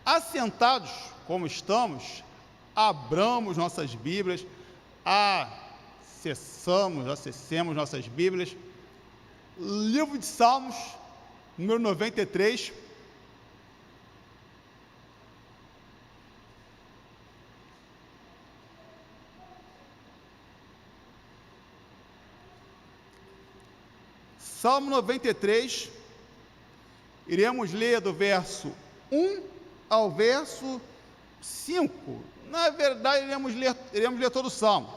Assentados como estamos, abramos nossas Bíblias, acessemos nossas Bíblias, livro de Salmos, número 93, Salmo 93, iremos ler do verso 1 ao verso 5. Na verdade, iremos ler todo o Salmo.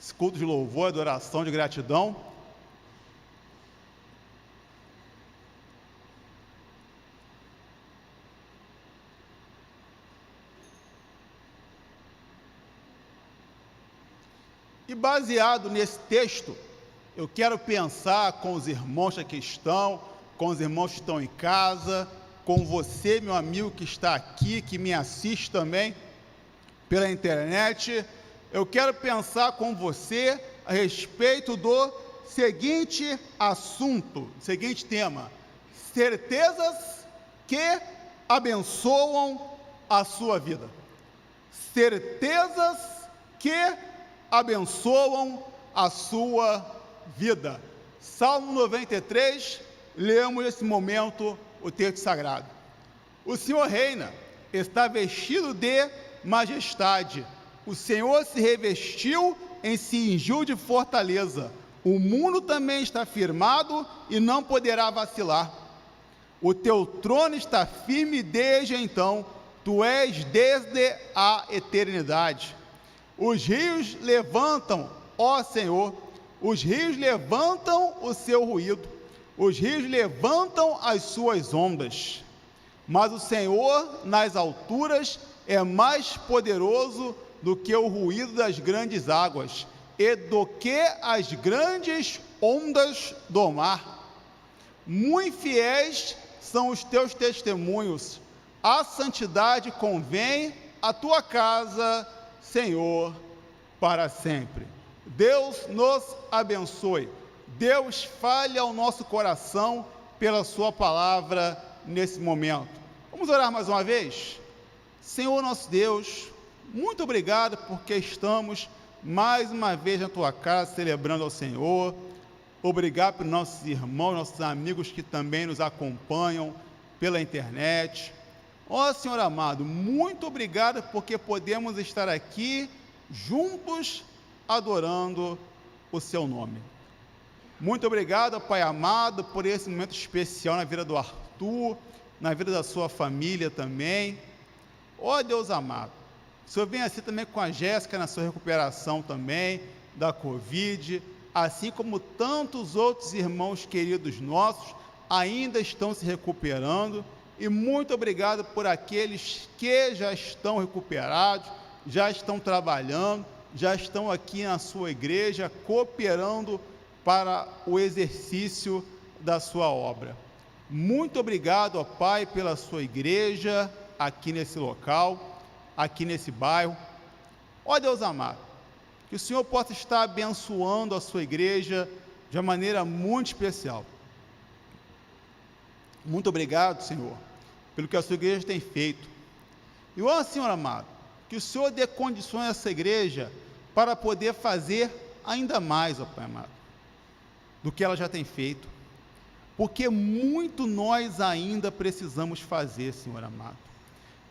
Esse culto de louvor, adoração, de gratidão. E baseado nesse texto, eu quero pensar com os irmãos que aqui estão, com os irmãos que estão em casa, com você, meu amigo que está aqui, que me assiste também pela internet. Eu quero pensar com você a respeito do seguinte assunto, seguinte tema: certezas que abençoam a sua vida. Certezas que abençoam a sua vida. Salmo 93, lemos nesse momento o texto sagrado. O Senhor reina, está vestido de majestade. O Senhor se revestiu em cingiu de fortaleza. O mundo também está firmado e não poderá vacilar. O teu trono está firme desde então, tu és desde a eternidade. Os rios levantam, ó Senhor, os rios levantam o seu ruído, os rios levantam as suas ondas, mas o Senhor nas alturas é mais poderoso do que o ruído das grandes águas e do que as grandes ondas do mar. Muito fiéis são os teus testemunhos, a santidade convém à tua casa, Senhor, para sempre. Deus nos abençoe. Deus fale ao nosso coração pela sua palavra nesse momento. Vamos orar mais uma vez? Senhor nosso Deus, muito obrigado porque estamos mais uma vez na tua casa celebrando ao Senhor. Obrigado por nossos irmãos, nossos amigos que também nos acompanham pela internet. Ó Senhor amado, muito obrigado porque podemos estar aqui juntos adorando o seu nome. Muito obrigado, Pai amado, por esse momento especial na vida do Arthur, na vida da sua família também. Ó Deus amado, o Senhor vem assim também com a Jéssica na sua recuperação também da Covid, assim como tantos outros irmãos queridos nossos ainda estão se recuperando. E muito obrigado por aqueles que já estão recuperados, já estão trabalhando, já estão aqui na sua igreja, cooperando para o exercício da sua obra. Muito obrigado, ó Pai, pela sua igreja, aqui nesse local, aqui nesse bairro. Ó Deus amado, que o Senhor possa estar abençoando a sua igreja de uma maneira muito especial. Muito obrigado, Senhor, pelo que a sua igreja tem feito. E, ó Senhor amado, que o Senhor dê condições a essa igreja para poder fazer ainda mais, ó Pai amado, do que ela já tem feito. Porque muito nós ainda precisamos fazer, Senhor amado.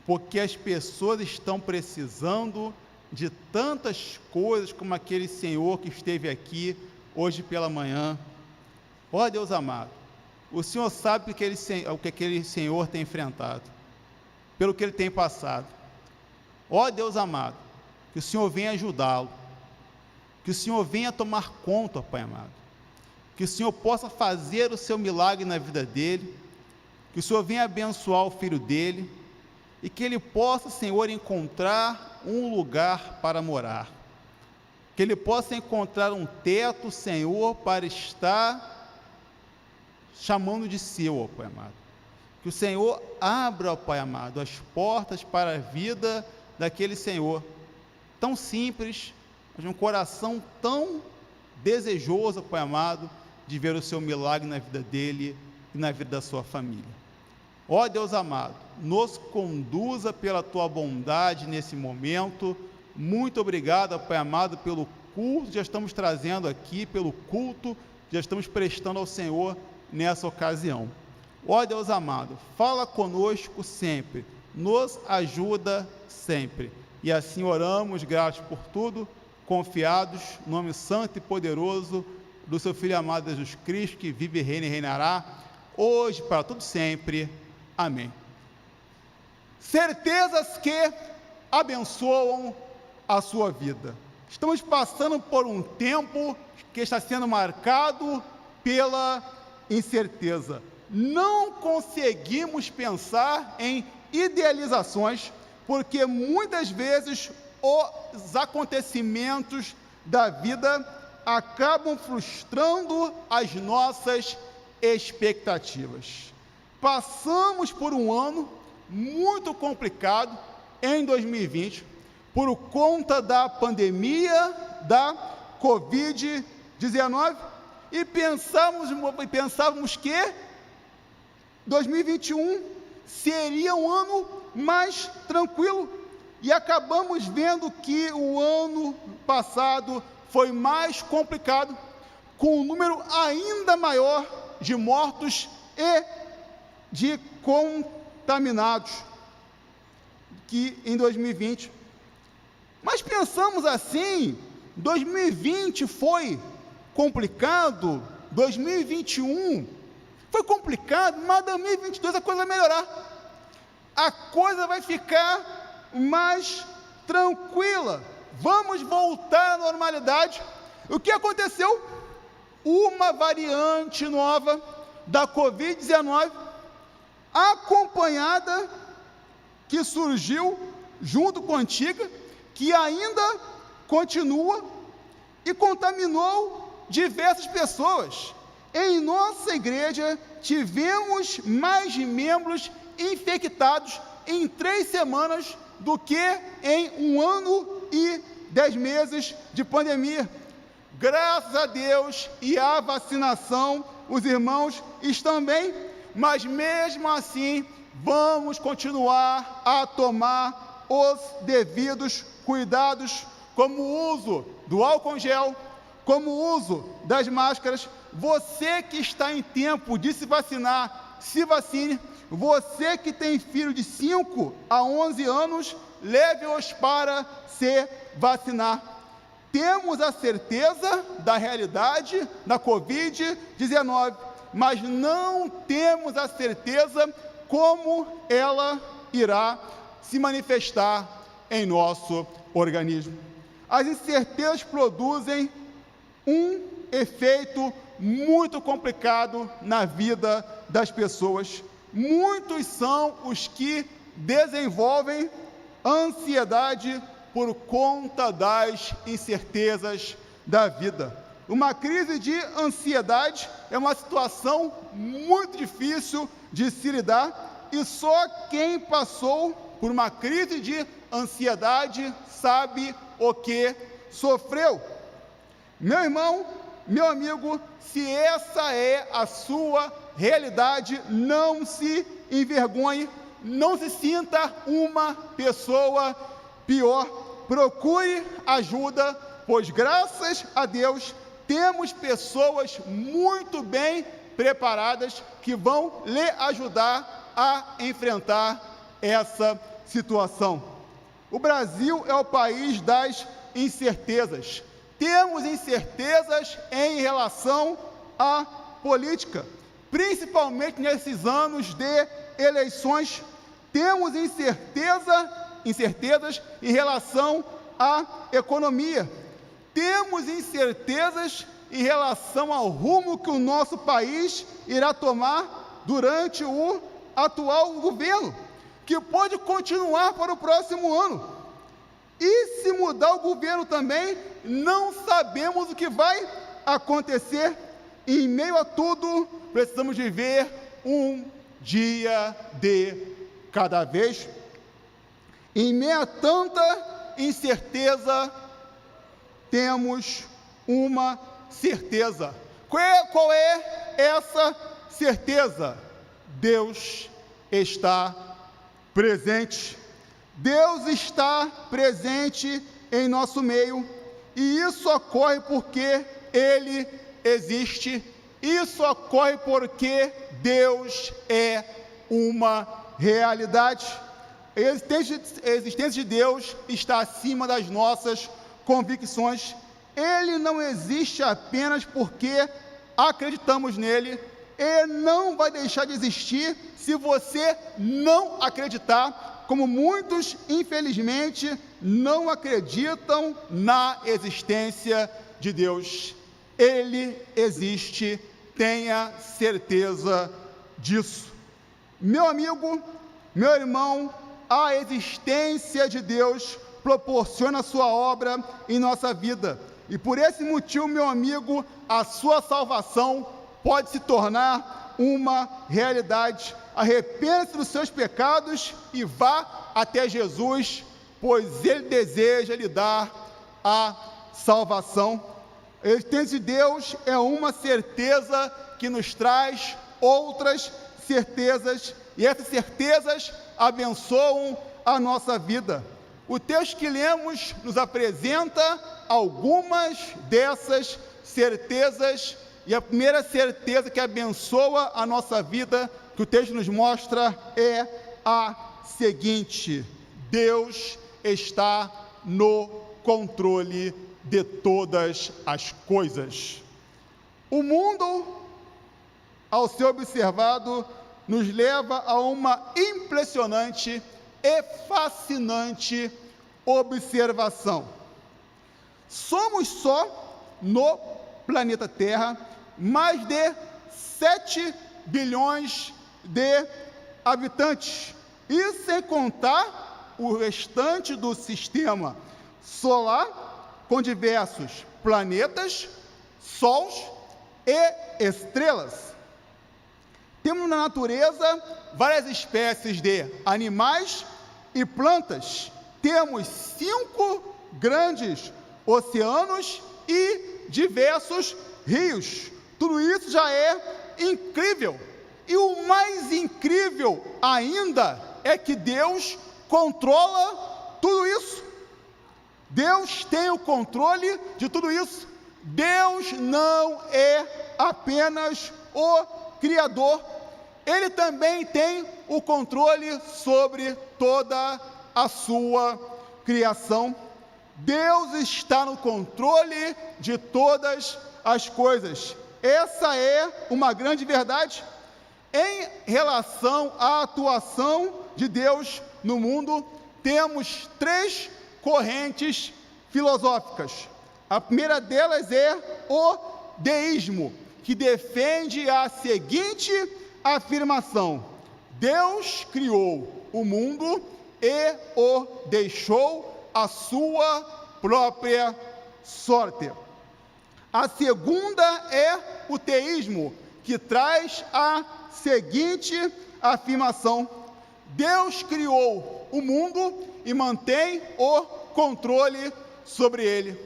Porque as pessoas estão precisando de tantas coisas como aquele Senhor que esteve aqui hoje pela manhã. Ó Deus amado, o Senhor sabe o que aquele Senhor tem enfrentado, pelo que ele tem passado. Ó Deus amado, que o Senhor venha ajudá-lo, que o Senhor venha tomar conta, ó Pai amado, que o Senhor possa fazer o seu milagre na vida dele, que o Senhor venha abençoar o filho dele, e que ele possa, Senhor, encontrar um lugar para morar, que ele possa encontrar um teto, Senhor, para estar chamando de seu, ó Pai amado. Que o Senhor abra, ó Pai amado, as portas para a vida daquele Senhor, tão simples, mas um coração tão desejoso, ó Pai amado, de ver o seu milagre na vida dele e na vida da sua família. Ó Deus amado, nos conduza pela tua bondade nesse momento. Muito obrigado, Pai amado, pelo culto que já estamos trazendo aqui, pelo culto que já estamos prestando ao Senhor nessa ocasião. Ó Deus amado, fala conosco sempre, nos ajuda sempre. E assim oramos, gratos por tudo, confiados, no nome santo e poderoso do seu Filho amado Jesus Cristo, que vive, reina e reinará, hoje, para todo sempre. Amém. Certezas que abençoam a sua vida. Estamos passando por um tempo que está sendo marcado pela incerteza. Não conseguimos pensar em idealizações, porque muitas vezes os acontecimentos da vida acabam frustrando as nossas expectativas. Passamos por um ano muito complicado em 2020, por conta da pandemia da Covid-19, e pensávamos que 2021 seria um ano mais tranquilo, e acabamos vendo que o ano passado foi mais complicado, com um número ainda maior de mortos e de contaminados que em 2020. Mas pensamos assim, 2020 foi complicado, 2021 foi complicado, mas 2022 a coisa vai melhorar, a coisa vai ficar mais tranquila, vamos voltar à normalidade. O que aconteceu? Uma variante nova da Covid-19, acompanhada, que surgiu junto com a antiga, que ainda continua e contaminou diversas pessoas. Em nossa igreja, tivemos mais membros infectados em 3 semanas do que em 1 ano e 10 meses de pandemia. Graças a Deus e à vacinação, os irmãos estão bem, mas mesmo assim, vamos continuar a tomar os devidos cuidados, como o uso do álcool em gel, como o uso das máscaras. Você que está em tempo de se vacinar, se vacine. Você que tem filho de 5 a 11 anos, leve-os para se vacinar. Temos a certeza da realidade da Covid-19, mas não temos a certeza como ela irá se manifestar em nosso organismo. As incertezas produzem um efeito muito complicado na vida das pessoas. Muitos são os que desenvolvem ansiedade por conta das incertezas da vida. Uma crise de ansiedade é uma situação muito difícil de se lidar, e só quem passou por uma crise de ansiedade sabe o que sofreu. Meu irmão, meu amigo, se essa é a sua realidade, não se envergonhe, não se sinta uma pessoa pior, procure ajuda, pois graças a Deus temos pessoas muito bem preparadas que vão lhe ajudar a enfrentar essa situação. O Brasil é o país das incertezas. Temos incertezas em relação à política, principalmente nesses anos de eleições. Temos incertezas em relação à economia. Temos incertezas em relação ao rumo que o nosso país irá tomar durante o atual governo, que pode continuar para o próximo ano. E se mudar o governo também, não sabemos o que vai acontecer. Em meio a tudo, precisamos viver um dia de cada vez. Em meio a tanta incerteza, temos uma certeza. Qual é essa certeza? Deus está presente. Deus está presente em nosso meio, e isso ocorre porque Ele existe. Isso ocorre porque Deus é uma realidade. A existência de Deus está acima das nossas convicções. Ele não existe apenas porque acreditamos nele. Ele não vai deixar de existir se você não acreditar, como muitos, infelizmente, não acreditam na existência de Deus. Ele existe, tenha certeza disso. Meu amigo, meu irmão, a existência de Deus proporciona a sua obra em nossa vida. E por esse motivo, meu amigo, a sua salvação pode se tornar uma realidade. Arrependa-se dos seus pecados e vá até Jesus, pois Ele deseja lhe dar a salvação. A existência de Deus é uma certeza que nos traz outras certezas, e essas certezas abençoam a nossa vida. O texto que lemos nos apresenta algumas dessas certezas, e a primeira certeza que abençoa a nossa vida, que o texto nos mostra, é a seguinte: Deus está no controle de todas as coisas. O mundo, ao ser observado, nos leva a uma impressionante e fascinante observação. Somos só, no planeta Terra, mais de 7 bilhões de habitantes. Isso sem contar o restante do sistema solar, com diversos planetas, sols e estrelas. Temos na natureza várias espécies de animais e plantas. Temos 5 grandes oceanos e diversos rios. Tudo isso já é incrível. E o mais incrível ainda é que Deus controla tudo isso. Deus tem o controle de tudo isso. Deus não é apenas o Criador. Ele também tem o controle sobre toda a sua criação. Deus está no controle de todas as coisas. Essa é uma grande verdade. Em relação à atuação de Deus no mundo, temos 3 correntes filosóficas. A primeira delas é o deísmo, que defende a seguinte afirmação: Deus criou o mundo e o deixou à sua própria sorte. A segunda é o teísmo, que traz a seguinte afirmação: Deus criou o mundo e mantém o controle sobre ele.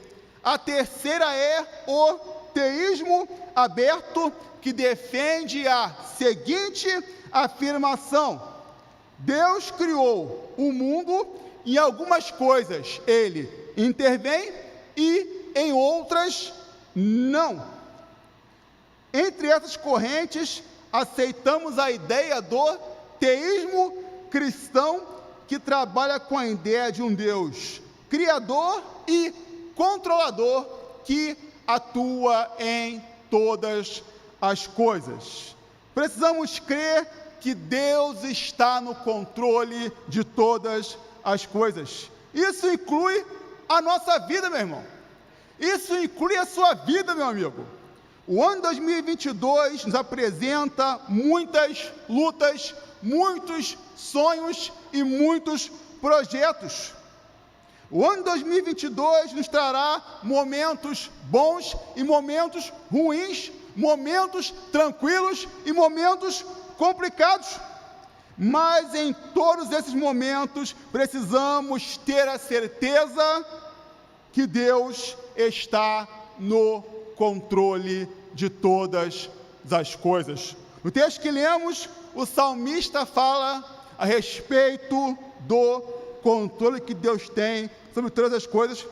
A terceira é o teísmo aberto, que defende a seguinte afirmação: Deus criou o mundo, e em algumas coisas ele intervém e em outras não. Entre essas correntes, aceitamos a ideia do teísmo cristão, que trabalha com a ideia de um Deus criador e controlador que atua em todas as coisas. Precisamos crer que Deus está no controle de todas as coisas. Isso inclui a nossa vida, meu irmão. Isso inclui a sua vida, meu amigo. O ano 2022 nos apresenta muitas lutas, muitos sonhos e muitos projetos. O ano 2022 nos trará momentos bons e momentos ruins, momentos tranquilos e momentos complicados. Mas em todos esses momentos precisamos ter a certeza que Deus está no controle de todas as coisas. No texto que lemos, o salmista fala a respeito do controle que Deus tem sobre todas as coisas.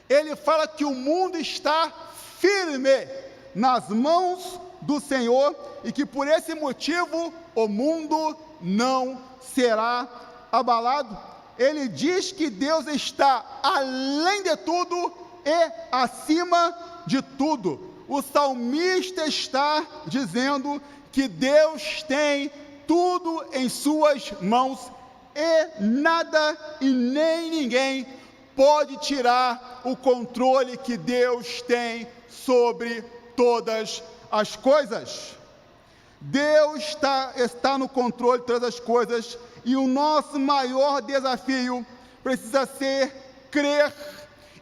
Ele fala que o mundo está firme nas mãos do Senhor e que por esse motivo o mundo não será abalado. Ele diz que Deus está além de tudo e acima de tudo. O salmista está dizendo que Deus tem tudo em suas mãos e nada e nem ninguém pode tirar o controle que Deus tem sobre todas as coisas. Deus está no controle de todas as coisas e o nosso maior desafio precisa ser crer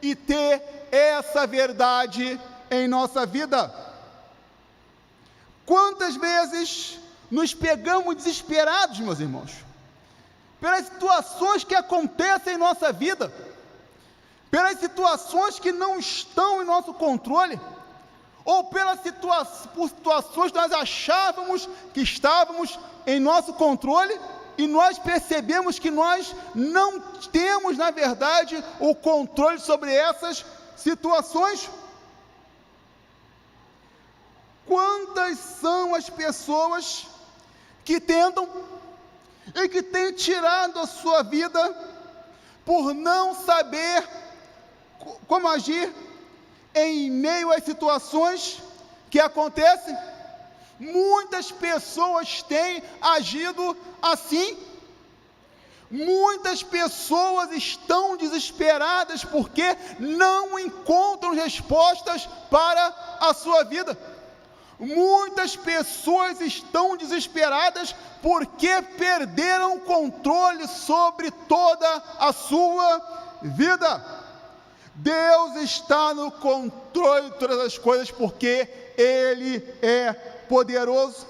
e ter essa verdade em nossa vida. Quantas vezes nos pegamos desesperados, meus irmãos, pelas situações que acontecem em nossa vida, pelas situações que não estão em nosso controle, ou por situações que nós achávamos que estávamos em nosso controle, e nós percebemos que nós não temos, na verdade, o controle sobre essas situações. Quantas são as pessoas que tentam e que têm tirado a sua vida por não saber como agir em meio às situações que acontecem? Muitas pessoas têm agido assim. Muitas pessoas estão desesperadas porque não encontram respostas para a sua vida. Muitas pessoas estão desesperadas porque perderam o controle sobre toda a sua vida. Deus está no controle de todas as coisas porque Ele é poderoso.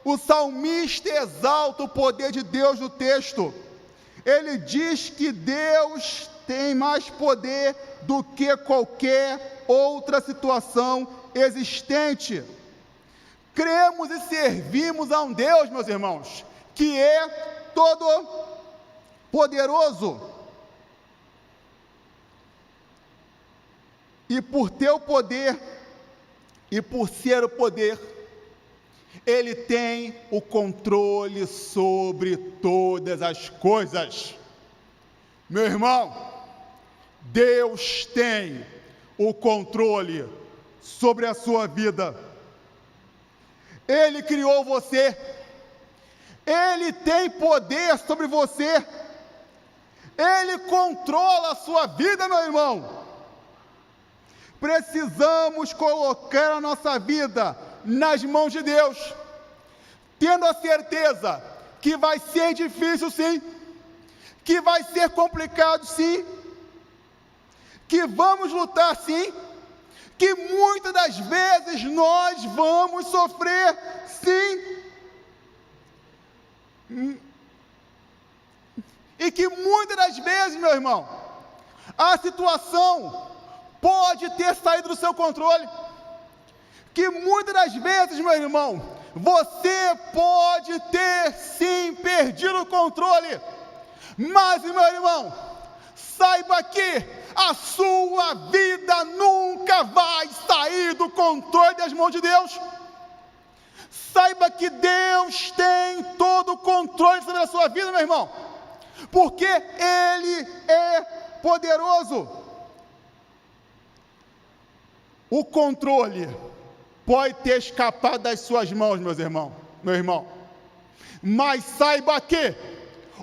O salmista exalta o poder de Deus no texto. Ele diz que Deus tem mais poder do que qualquer outra situação existente. Cremos e servimos a um Deus, meus irmãos, que é todo poderoso. E por ter o poder, e por ser o poder, Ele tem o controle sobre todas as coisas. Meu irmão, Deus tem o controle sobre a sua vida. Ele criou você. Ele tem poder sobre você. Ele controla a sua vida, meu irmão. Precisamos colocar a nossa vida nas mãos de Deus, tendo a certeza que vai ser difícil sim, que vai ser complicado sim, que vamos lutar sim, que muitas das vezes nós vamos sofrer sim, e que muitas das vezes, meu irmão, a situação pode ter saído do seu controle, que muitas das vezes, meu irmão, você pode ter sim perdido o controle, mas, meu irmão, saiba que a sua vida nunca vai sair do controle das mãos de Deus. Saiba que Deus tem todo o controle sobre a sua vida, meu irmão, porque Ele é poderoso. O controle pode ter escapado das suas mãos, meu irmão, mas saiba que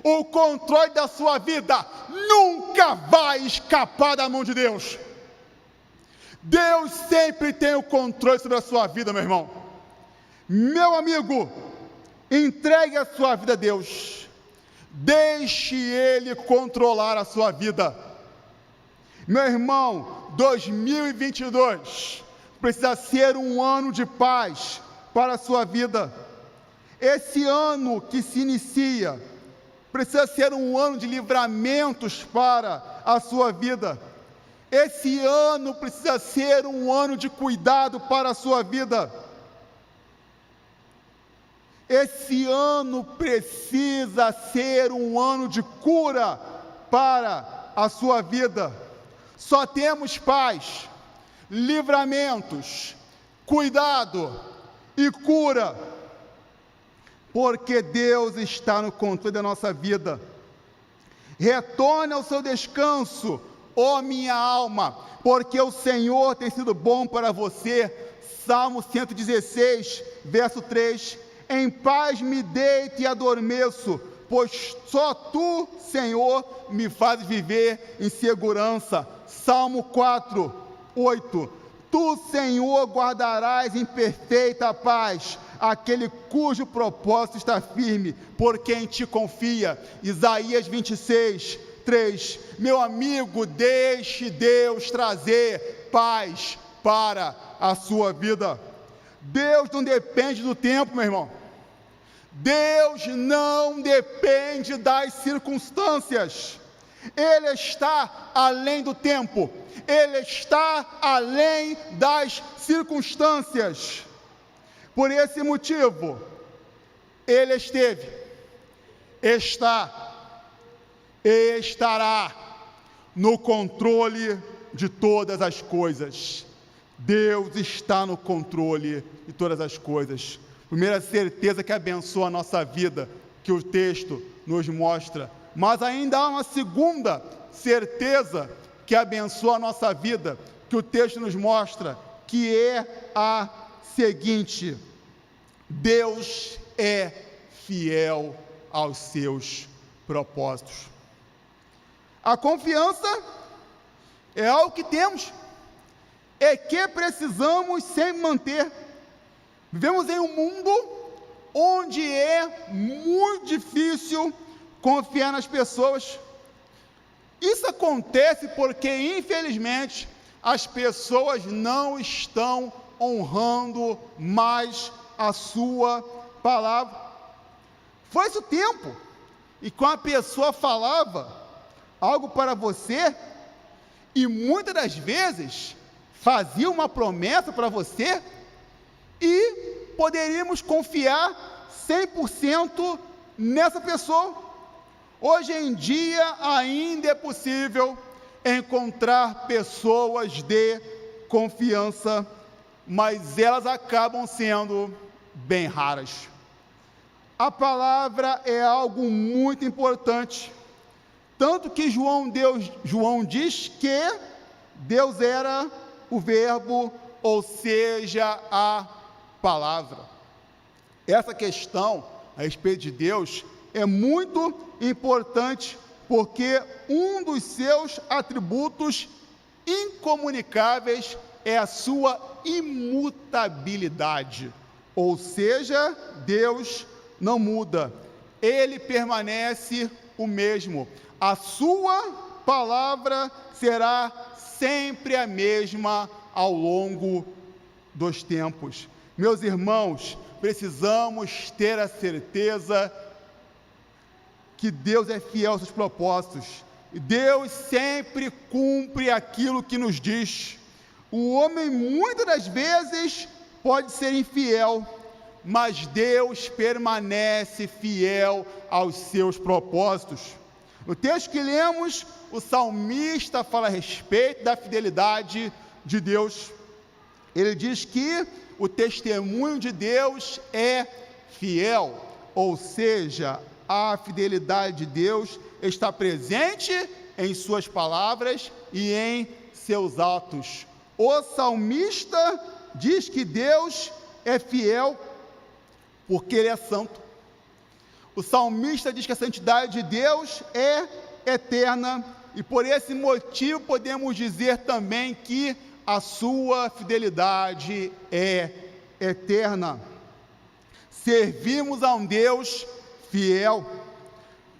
o controle da sua vida nunca vai escapar da mão de Deus. Deus sempre tem o controle sobre a sua vida, meu irmão. Meu amigo, entregue a sua vida a Deus. Deixe Ele controlar a sua vida. Meu irmão, 2022 precisa ser um ano de paz para a sua vida. Esse ano que se inicia precisa ser um ano de livramentos para a sua vida. Esse ano precisa ser um ano de cuidado para a sua vida. Esse ano precisa ser um ano de cura para a sua vida. Só temos paz, livramentos, cuidado e cura, porque Deus está no controle da nossa vida. Retorne ao seu descanso, ó minha alma, porque o Senhor tem sido bom para você. Salmo 116, verso 3. Em paz me deito e adormeço, pois só Tu, Senhor, me fazes viver em segurança. Salmo 4, 8. Tu, Senhor, guardarás em perfeita paz aquele cujo propósito está firme, por quem te confia. Isaías 26, 3. Meu amigo, deixe Deus trazer paz para a sua vida. Deus não depende do tempo, meu irmão. Deus não depende das circunstâncias. Ele está além do tempo. Ele está além das circunstâncias. Por esse motivo, Ele esteve, está e estará no controle de todas as coisas. Deus está no controle de todas as coisas. Primeira certeza que abençoa a nossa vida, que o texto nos mostra. Mas ainda há uma segunda certeza que abençoa a nossa vida, que o texto nos mostra, que é a seguinte: Deus é fiel aos seus propósitos. A confiança é algo que temos, é que precisamos sempre manter. Vivemos em um mundo onde é muito difícil confiar nas pessoas. Isso acontece porque, infelizmente, as pessoas não estão honrando mais a sua palavra. Foi-se o tempo e quando a pessoa falava algo para você e muitas das vezes fazia uma promessa para você e poderíamos confiar 100% nessa pessoa. Hoje em dia ainda é possível encontrar pessoas de confiança, mas elas acabam sendo bem raras. A palavra é algo muito importante, tanto que João diz que Deus era o verbo, ou seja, a palavra. Essa questão a respeito de Deus é muito importante, porque um dos seus atributos incomunicáveis é a sua imutabilidade, ou seja, Deus não muda, Ele permanece o mesmo. A sua palavra será sempre a mesma ao longo dos tempos. Meus irmãos, precisamos ter a certeza que Deus é fiel aos seus propósitos. Deus sempre cumpre aquilo que nos diz. O homem, muitas das vezes, pode ser infiel, mas Deus permanece fiel aos seus propósitos. No texto que lemos, o salmista fala a respeito da fidelidade de Deus. Ele diz que o testemunho de Deus é fiel, ou seja, a fidelidade de Deus está presente em suas palavras e em seus atos. O salmista diz que Deus é fiel porque Ele é santo. O salmista diz que a santidade de Deus é eterna e por esse motivo podemos dizer também que a sua fidelidade é eterna. Servimos a um Deus fiel.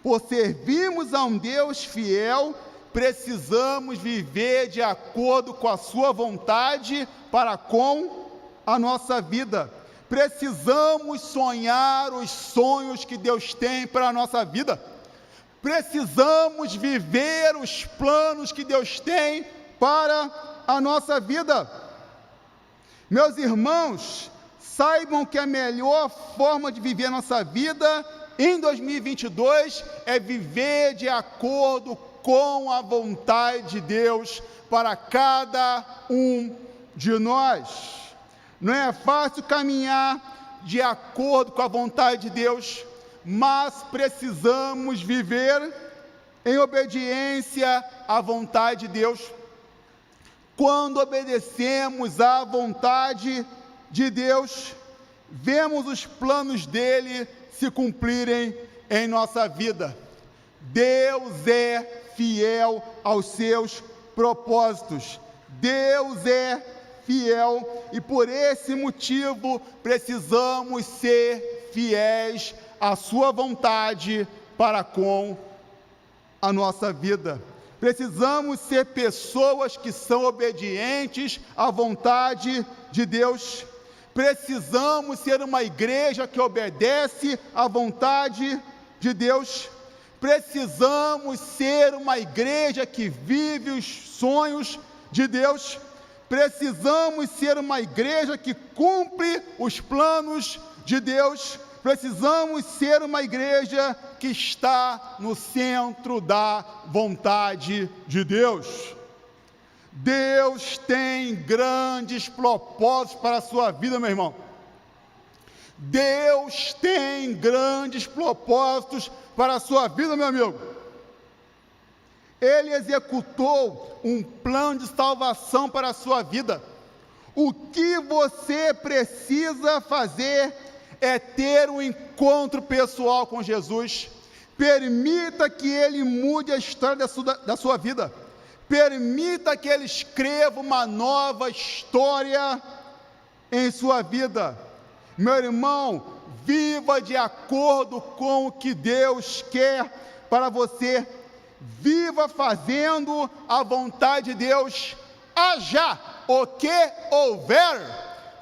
Por servirmos a um Deus fiel, precisamos viver de acordo com a sua vontade para com a nossa vida. Precisamos sonhar os sonhos que Deus tem para a nossa vida. Precisamos viver os planos que Deus tem para a nossa vida. Meus irmãos, saibam que a melhor forma de viver a nossa vida em 2022 é viver de acordo com a vontade de Deus para cada um de nós. Não é fácil caminhar de acordo com a vontade de Deus, mas precisamos viver em obediência à vontade de Deus. Quando obedecemos à vontade de Deus, vemos os planos dele se cumprirem em nossa vida. Deus é fiel aos seus propósitos. Deus é fiel e por esse motivo precisamos ser fiéis à sua vontade para com a nossa vida. Precisamos ser pessoas que são obedientes à vontade de Deus. Precisamos ser uma igreja que obedece à vontade de Deus. Precisamos ser uma igreja que vive os sonhos de Deus. Precisamos ser uma igreja que cumpre os planos de Deus. Precisamos ser uma igreja que está no centro da vontade de Deus. Deus tem grandes propósitos para a sua vida, meu irmão. Deus tem grandes propósitos para a sua vida, meu amigo. Ele executou um plano de salvação para a sua vida. O que você precisa fazer é ter um encontro pessoal com Jesus. Permita que Ele mude a história da sua vida. Permita que Ele escreva uma nova história em sua vida. Meu irmão, viva de acordo com o que Deus quer para você. Viva fazendo a vontade de Deus. Haja o que houver.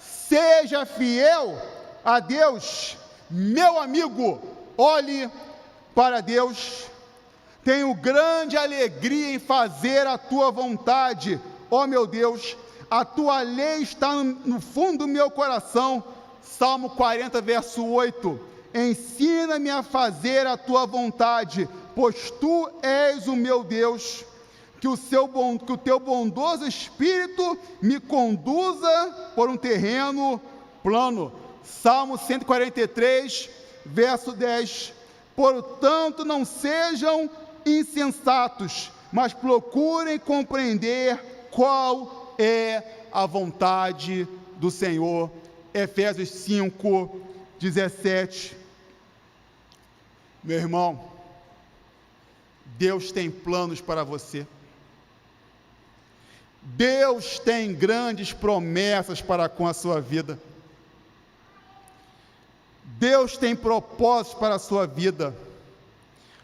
Seja fiel a Deus. Meu amigo, olhe para Deus. Tenho grande alegria em fazer a tua vontade, ó meu Deus. A tua lei está no fundo do meu coração. Salmo 40, verso 8. Ensina-me a fazer a tua vontade, pois tu és o meu Deus. Que o teu bondoso Espírito me conduza por um terreno plano. Salmo 143, verso 10. Portanto, não sejam insensatos, mas procurem compreender qual é a vontade do Senhor. Efésios 5, 17. Meu irmão, Deus tem planos para você. Deus tem grandes promessas para com a sua vida. Deus tem propósitos para a sua vida.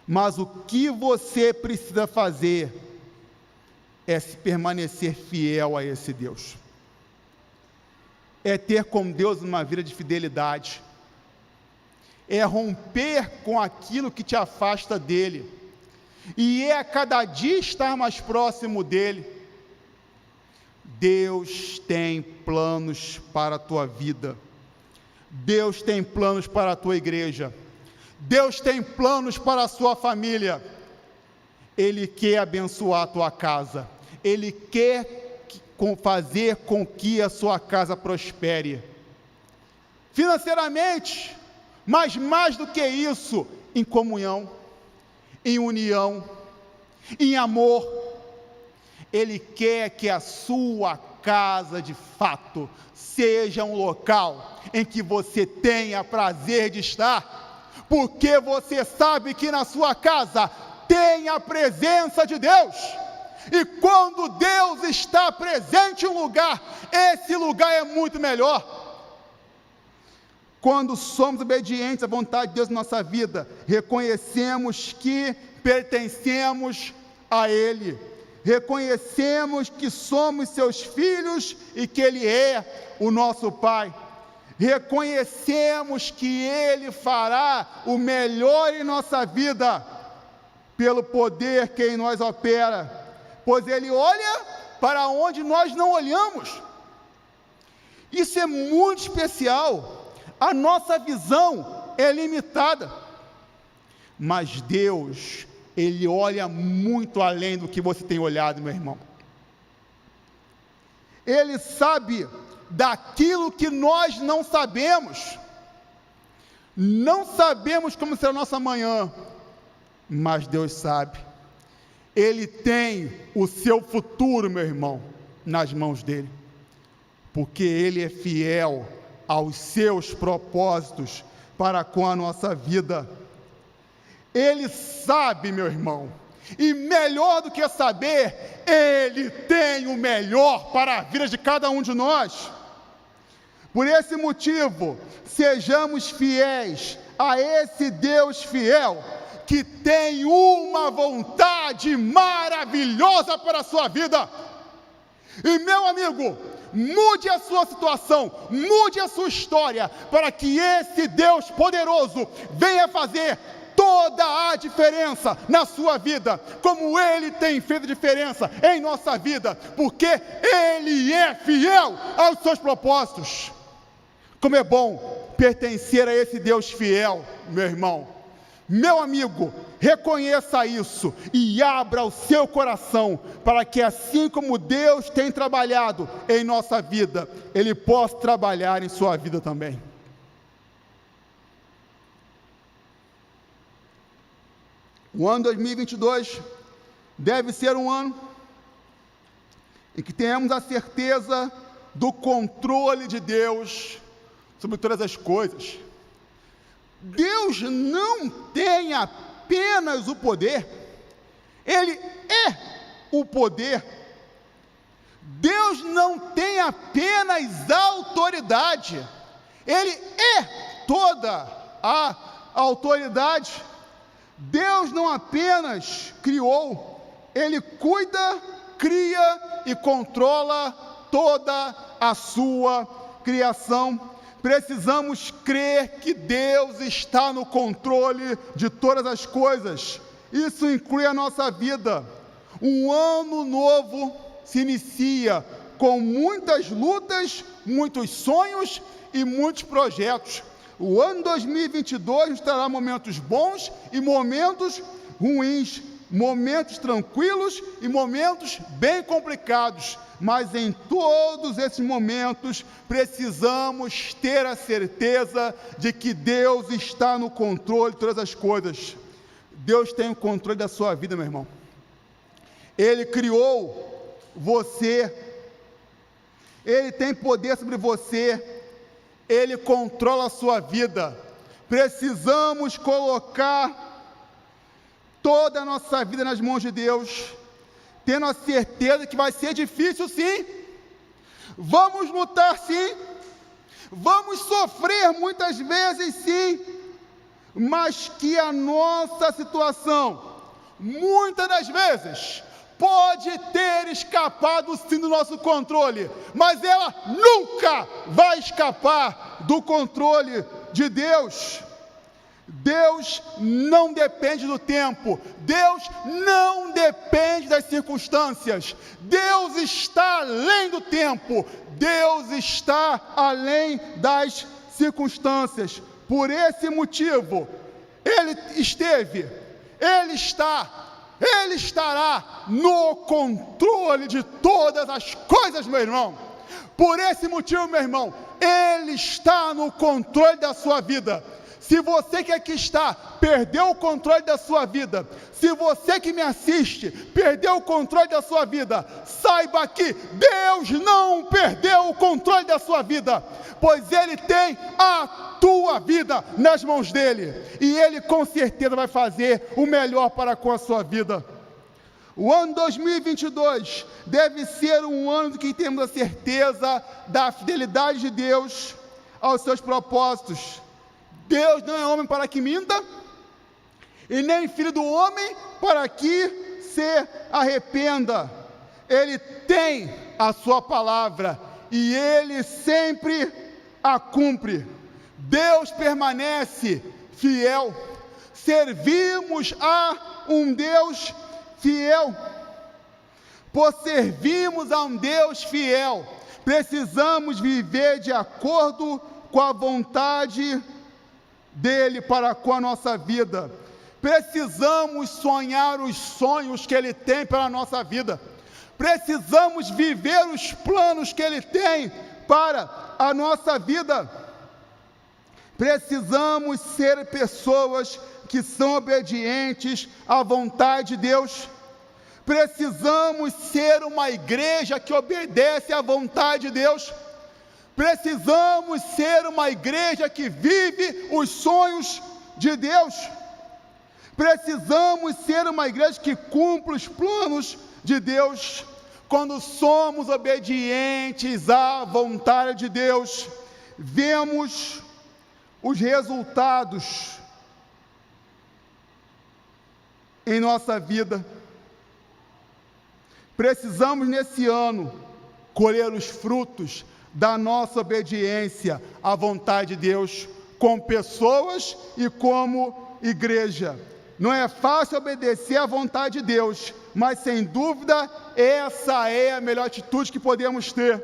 Mas o que você precisa fazer é se permanecer fiel a esse Deus. É ter com Deus uma vida de fidelidade. É romper com aquilo que te afasta dEle. E é a cada dia estar mais próximo dEle. Deus tem planos para a tua vida. Deus tem planos para a tua igreja. Deus tem planos para a sua família. Ele quer abençoar a tua casa. Ele quer fazer com que a sua casa prospere financeiramente, mas mais do que isso, em comunhão, em união, em amor. Ele quer que a sua casa, de fato, seja um local em que você tenha prazer de estar, porque você sabe que na sua casa tem a presença de Deus. E quando Deus está presente em um lugar, esse lugar é muito melhor. Quando somos obedientes à vontade de Deus na nossa vida, reconhecemos que pertencemos a Ele. Reconhecemos que somos seus filhos e que Ele é o nosso Pai. Reconhecemos que Ele fará o melhor em nossa vida, pelo poder que em nós opera, pois Ele olha para onde nós não olhamos. Isso é muito especial. A nossa visão é limitada. Mas Deus, Ele olha muito além do que você tem olhado, meu irmão. Ele sabe daquilo que nós não sabemos. Não sabemos como será a nossa amanhã, mas Deus sabe. Ele tem o seu futuro, meu irmão, nas mãos dele, porque Ele é fiel aos seus propósitos para com a nossa vida. Ele sabe, meu irmão, e melhor do que saber, Ele tem o melhor para a vida de cada um de nós. Por esse motivo, sejamos fiéis a esse Deus fiel, que tem uma vontade maravilhosa para a sua vida. E meu amigo, mude a sua situação, mude a sua história, para que esse Deus poderoso venha fazer toda a diferença na sua vida, como Ele tem feito diferença em nossa vida, porque Ele é fiel aos seus propósitos. Como é bom pertencer a esse Deus fiel, meu irmão. Meu amigo, reconheça isso e abra o seu coração para que, assim como Deus tem trabalhado em nossa vida, Ele possa trabalhar em sua vida também. O ano 2022 deve ser um ano em que tenhamos a certeza do controle de Deus sobre todas as coisas. Deus não tem apenas o poder, Ele é o poder. Deus não tem apenas a autoridade, Ele é toda a autoridade. Deus não apenas criou, Ele cuida, cria e controla toda a sua criação. Precisamos crer que Deus está no controle de todas as coisas. Isso inclui a nossa vida. Um ano novo se inicia com muitas lutas, muitos sonhos e muitos projetos. O ano 2022 nos trará momentos bons e momentos ruins, momentos tranquilos e momentos bem complicados. Mas em todos esses momentos, precisamos ter a certeza de que Deus está no controle de todas as coisas. Deus tem o controle da sua vida, meu irmão. Ele criou você, Ele tem poder sobre você, Ele controla a sua vida. Precisamos colocar toda a nossa vida nas mãos de Deus, tendo a certeza que vai ser difícil sim, vamos lutar sim, vamos sofrer muitas vezes sim, mas que a nossa situação, muitas das vezes, pode ter escapado sim do nosso controle, mas ela nunca vai escapar do controle de Deus. Deus não depende do tempo, Deus não depende das circunstâncias, Deus está além do tempo, Deus está além das circunstâncias. Por esse motivo, Ele esteve, Ele está, Ele estará no controle de todas as coisas, meu irmão. Por esse motivo, meu irmão, Ele está no controle da sua vida. Se você que aqui está, perdeu o controle da sua vida, se você que me assiste, perdeu o controle da sua vida, saiba que Deus não perdeu o controle da sua vida, pois Ele tem a tua vida nas mãos dEle, e Ele com certeza vai fazer o melhor para com a sua vida. O ano 2022 deve ser um ano em que temos a certeza da fidelidade de Deus aos seus propósitos. Deus não é homem para que minta, e nem filho do homem para que se arrependa. Ele tem a sua palavra, e Ele sempre a cumpre. Deus permanece fiel. Servimos a um Deus fiel. Por servirmos a um Deus fiel, Precisamos viver de acordo com a vontade dele para com a nossa vida. Precisamos sonhar os sonhos que ele tem para a nossa vida. Precisamos viver os planos que ele tem para a nossa vida. Precisamos ser pessoas que são obedientes à vontade de Deus. Precisamos ser uma igreja que obedece à vontade de Deus. Precisamos ser uma igreja que vive os sonhos de Deus. Precisamos ser uma igreja que cumpre os planos de Deus. Quando somos obedientes à vontade de Deus, vemos os resultados em nossa vida. Precisamos nesse ano colher os frutos da nossa obediência à vontade de Deus, como pessoas e como igreja. Não é fácil obedecer à vontade de Deus, mas sem dúvida essa é a melhor atitude que podemos ter.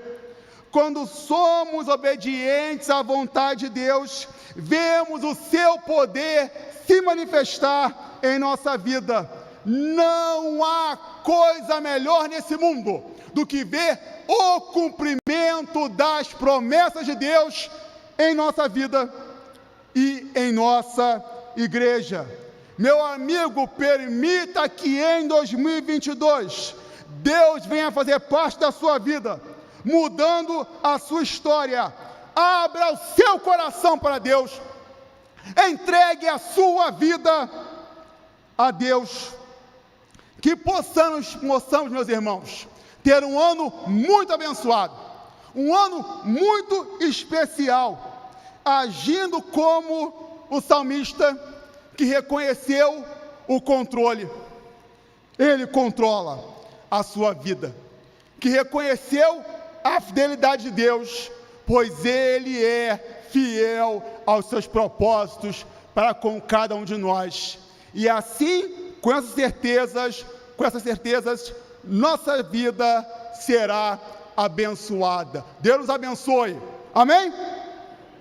Quando somos obedientes à vontade de Deus, vemos o seu poder se manifestar em nossa vida. Não há coisa melhor nesse mundo do que ver o cumprimento das promessas de Deus em nossa vida e em nossa igreja. Meu amigo, permita que em 2022 Deus venha fazer parte da sua vida, mudando a sua história. Abra o seu coração para Deus, entregue a sua vida a Deus. Que possamos, meus irmãos, ter um ano muito abençoado, um ano muito especial, agindo como o salmista que reconheceu o controle. Ele controla a sua vida, que reconheceu a fidelidade de Deus, pois Ele é fiel aos seus propósitos para com cada um de nós. E assim, com essas certezas, nossa vida será abençoada. Deus nos abençoe. Amém?